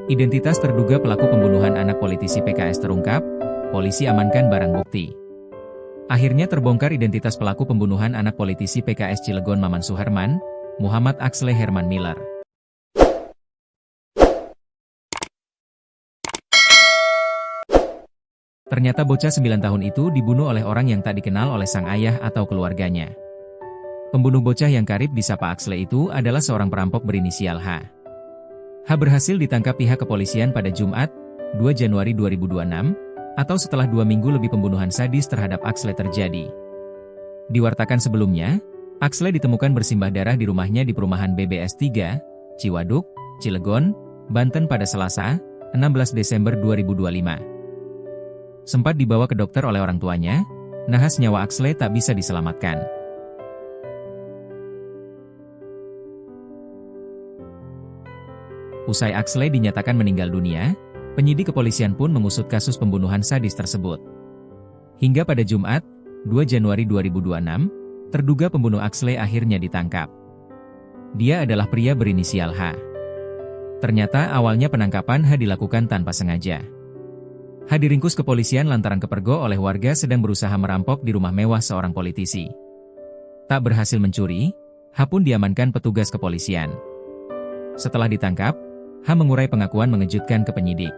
Identitas terduga pelaku pembunuhan anak politisi PKS terungkap, polisi amankan barang bukti. Akhirnya terbongkar identitas pelaku pembunuhan anak politisi PKS Cilegon Maman Suherman, Muhammad Axle Herman Miller. Ternyata bocah 9 tahun itu dibunuh oleh orang yang tak dikenal oleh sang ayah atau keluarganya. Pembunuh bocah yang karib disapa Axle itu adalah seorang perampok berinisial H. H berhasil ditangkap pihak kepolisian pada Jumat, 2 Januari 2026, atau setelah 2 minggu lebih pembunuhan sadis terhadap Axle terjadi. Diwartakan sebelumnya, Axle ditemukan bersimbah darah di rumahnya di perumahan BBS 3, Ciwaduk, Cilegon, Banten pada Selasa, 16 Desember 2025. Sempat dibawa ke dokter oleh orang tuanya, nahas nyawa Axle tak bisa diselamatkan. Usai Axle dinyatakan meninggal dunia, penyidik kepolisian pun mengusut kasus pembunuhan sadis tersebut. Hingga pada Jumat, 2 Januari 2026, terduga pembunuh Axle akhirnya ditangkap. Dia adalah pria berinisial H. Ternyata awalnya penangkapan H dilakukan tanpa sengaja. H diringkus kepolisian lantaran kepergok oleh warga sedang berusaha merampok di rumah mewah seorang politisi. Tak berhasil mencuri, H pun diamankan petugas kepolisian. Setelah ditangkap, H mengurai pengakuan mengejutkan ke penyidik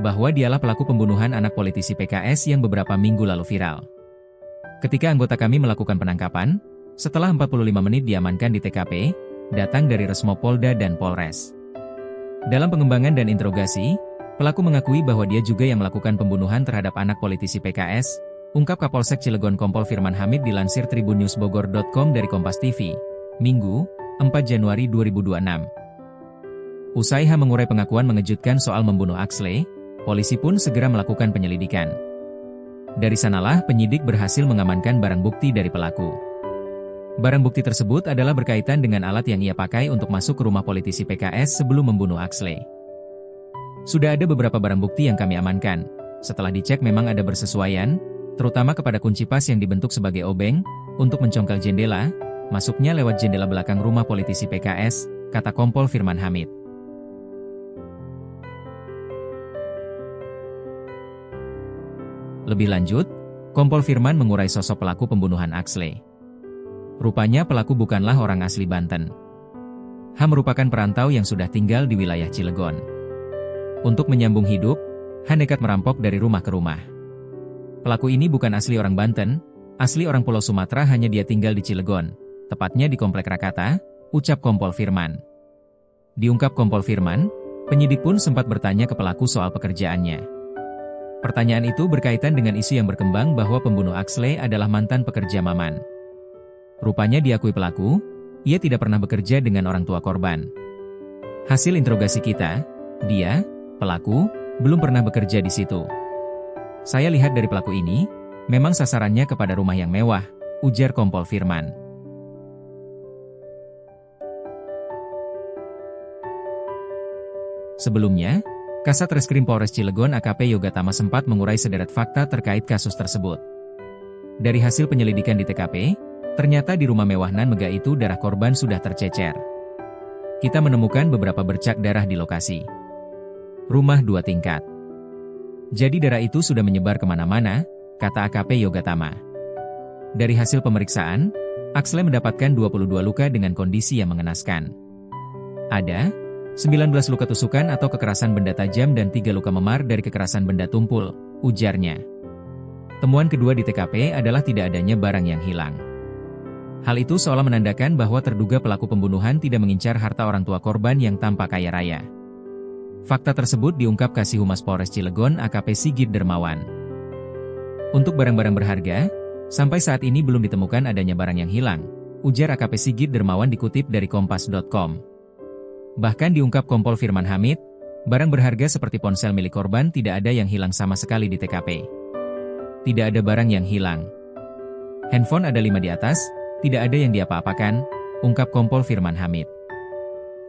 bahwa dialah pelaku pembunuhan anak politisi PKS yang beberapa minggu lalu viral. Ketika anggota kami melakukan penangkapan, setelah 45 menit diamankan di TKP, datang dari Resmo Polda dan Polres. Dalam pengembangan dan interogasi, pelaku mengakui bahwa dia juga yang melakukan pembunuhan terhadap anak politisi PKS, ungkap Kapolsek Cilegon Kompol Firman Hamid dilansir tribunnewsbogor.com dari Kompas TV, Minggu, 4 Januari 2026. Usai H mengurai pengakuan mengejutkan soal membunuh Axle, polisi pun segera melakukan penyelidikan. Dari sanalah penyidik berhasil mengamankan barang bukti dari pelaku. Barang bukti tersebut adalah berkaitan dengan alat yang ia pakai untuk masuk ke rumah politisi PKS sebelum membunuh Axle. Sudah ada beberapa barang bukti yang kami amankan. Setelah dicek memang ada bersesuaian, terutama kepada kunci pas yang dibentuk sebagai obeng, untuk mencongkel jendela, masuknya lewat jendela belakang rumah politisi PKS, kata Kompol Firman Hamid. Lebih lanjut, Kompol Firman mengurai sosok pelaku pembunuhan Axle. Rupanya pelaku bukanlah orang asli Banten. H merupakan perantau yang sudah tinggal di wilayah Cilegon. Untuk menyambung hidup, H nekat merampok dari rumah ke rumah. Pelaku ini bukan asli orang Banten, asli orang Pulau Sumatera, hanya dia tinggal di Cilegon, tepatnya di Komplek Rakata, ucap Kompol Firman. Diungkap Kompol Firman, penyidik pun sempat bertanya ke pelaku soal pekerjaannya. Pertanyaan itu berkaitan dengan isu yang berkembang bahwa pembunuh Axle adalah mantan pekerja Maman. Rupanya diakui pelaku, ia tidak pernah bekerja dengan orang tua korban. Hasil interogasi kita, dia, pelaku, belum pernah bekerja di situ. Saya lihat dari pelaku ini, memang sasarannya kepada rumah yang mewah, ujar Kompol Firman. Sebelumnya, Kasat Reskrim Polres Cilegon AKP Yoga Tama sempat mengurai sederet fakta terkait kasus tersebut. Dari hasil penyelidikan di TKP, ternyata di rumah mewah nan megah itu darah korban sudah tercecer. Kita menemukan beberapa bercak darah di lokasi. Rumah 2 tingkat. Jadi darah itu sudah menyebar kemana-mana, kata AKP Yoga Tama. Dari hasil pemeriksaan, Axle mendapatkan 22 luka dengan kondisi yang mengenaskan. Ada 19 luka tusukan atau kekerasan benda tajam dan 3 luka memar dari kekerasan benda tumpul, ujarnya. Temuan kedua di TKP adalah tidak adanya barang yang hilang. Hal itu seolah menandakan bahwa terduga pelaku pembunuhan tidak mengincar harta orang tua korban yang tampak kaya raya. Fakta tersebut diungkap Kasih Humas Polres Cilegon AKP Sigit Dermawan. Untuk barang-barang berharga, sampai saat ini belum ditemukan adanya barang yang hilang, ujar AKP Sigit Dermawan dikutip dari Kompas.com. Bahkan diungkap Kompol Firman Hamid, barang berharga seperti ponsel milik korban tidak ada yang hilang sama sekali di TKP. Tidak ada barang yang hilang. Handphone ada 5 di atas, tidak ada yang diapa-apakan, ungkap Kompol Firman Hamid.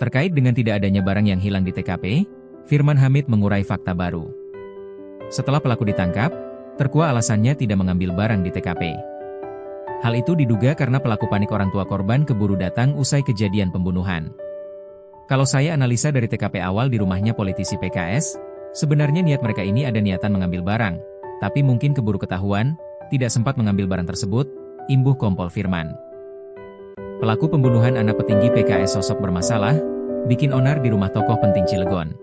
Terkait dengan tidak adanya barang yang hilang di TKP, Firman Hamid mengurai fakta baru. Setelah pelaku ditangkap, terkuak alasannya tidak mengambil barang di TKP. Hal itu diduga karena pelaku panik orang tua korban keburu datang usai kejadian pembunuhan. Kalau saya analisa dari TKP awal di rumahnya politisi PKS, sebenarnya niat mereka ini ada niatan mengambil barang, tapi mungkin keburu ketahuan, tidak sempat mengambil barang tersebut, imbuh Kompol Firman. Pelaku pembunuhan anak petinggi PKS sosok bermasalah, bikin onar di rumah tokoh penting Cilegon.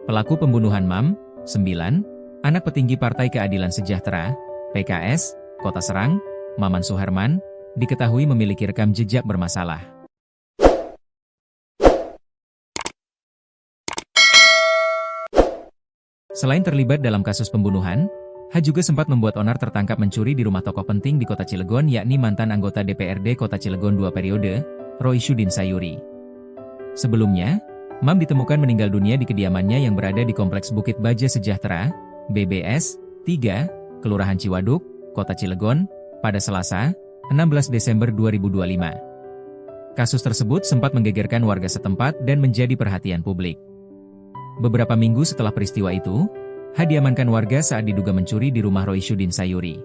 Pelaku pembunuhan MAM, 9, anak petinggi Partai Keadilan Sejahtera, PKS, Kota Serang, Maman Suherman, diketahui memiliki rekam jejak bermasalah. Selain terlibat dalam kasus pembunuhan, H juga sempat membuat onar tertangkap mencuri di rumah tokoh penting di kota Cilegon yakni mantan anggota DPRD Kota Cilegon 2 periode, Roy Syudin Sayuri. Sebelumnya, MAM ditemukan meninggal dunia di kediamannya yang berada di Kompleks Bukit Baja Sejahtera, BBS, 3, Kelurahan Ciwaduk, Kota Cilegon, pada Selasa, 16 Desember 2025. Kasus tersebut sempat menggegerkan warga setempat dan menjadi perhatian publik. Beberapa minggu setelah peristiwa itu, H diamankan warga saat diduga mencuri di rumah Roy Syudin Sayuri.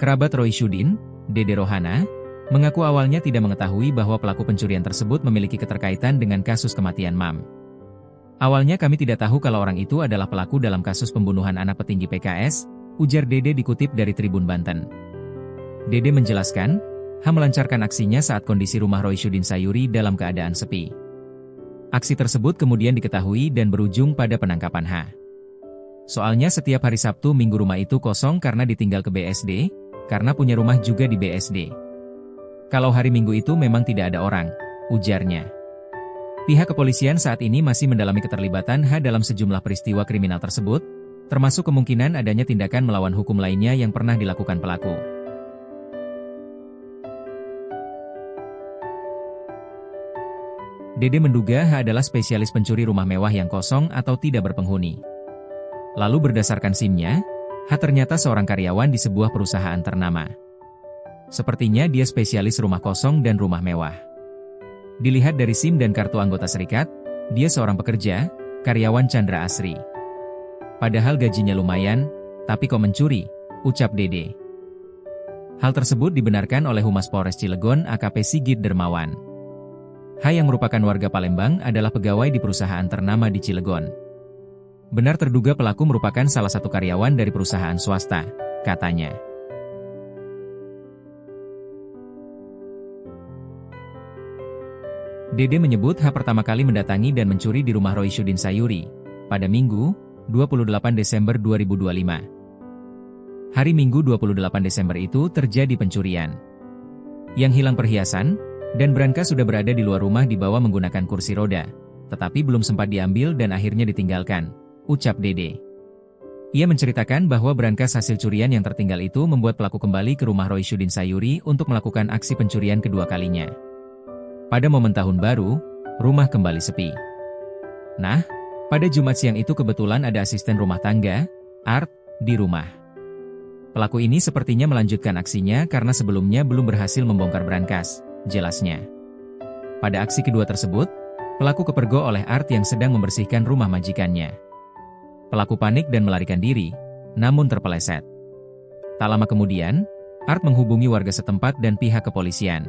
Kerabat Roy Syudin, Dede Rohana, mengaku awalnya tidak mengetahui bahwa pelaku pencurian tersebut memiliki keterkaitan dengan kasus kematian MAM. Awalnya kami tidak tahu kalau orang itu adalah pelaku dalam kasus pembunuhan anak petinggi PKS, ujar Dede dikutip dari Tribun Banten. Dede menjelaskan, H melancarkan aksinya saat kondisi rumah Roy Syudin Sayuri dalam keadaan sepi. Aksi tersebut kemudian diketahui dan berujung pada penangkapan H. Soalnya setiap hari Sabtu Minggu rumah itu kosong karena ditinggal ke BSD, karena punya rumah juga di BSD. Kalau hari Minggu itu memang tidak ada orang, ujarnya. Pihak kepolisian saat ini masih mendalami keterlibatan H dalam sejumlah peristiwa kriminal tersebut, termasuk kemungkinan adanya tindakan melawan hukum lainnya yang pernah dilakukan pelaku. Dede menduga H adalah spesialis pencuri rumah mewah yang kosong atau tidak berpenghuni. Lalu berdasarkan SIM-nya, H ternyata seorang karyawan di sebuah perusahaan ternama. Sepertinya dia spesialis rumah kosong dan rumah mewah. Dilihat dari SIM dan kartu anggota serikat, dia seorang pekerja, karyawan Chandra Asri. Padahal gajinya lumayan, tapi kok mencuri, ucap Dede. Hal tersebut dibenarkan oleh Humas Polres Cilegon AKP Sigit Dermawan. H yang merupakan warga Palembang adalah pegawai di perusahaan ternama di Cilegon. Benar terduga pelaku merupakan salah satu karyawan dari perusahaan swasta, katanya. Dede menyebut H pertama kali mendatangi dan mencuri di rumah Roy Syudin Sayuri, pada Minggu, 28 Desember 2025. Hari Minggu 28 Desember itu terjadi pencurian. Yang hilang perhiasan, dan berangkas sudah berada di luar rumah dibawa menggunakan kursi roda, tetapi belum sempat diambil dan akhirnya ditinggalkan, ucap Dede. Ia menceritakan bahwa berangkas hasil curian yang tertinggal itu membuat pelaku kembali ke rumah Roy Syudin Sayuri untuk melakukan aksi pencurian kedua kalinya. Pada momen tahun baru, rumah kembali sepi. Nah, pada Jumat siang itu kebetulan ada asisten rumah tangga, Art, di rumah. Pelaku ini sepertinya melanjutkan aksinya karena sebelumnya belum berhasil membongkar berangkas, jelasnya. Pada aksi kedua tersebut, pelaku kepergok oleh Art yang sedang membersihkan rumah majikannya. Pelaku panik dan melarikan diri, namun terpeleset. Tak lama kemudian, Art menghubungi warga setempat dan pihak kepolisian.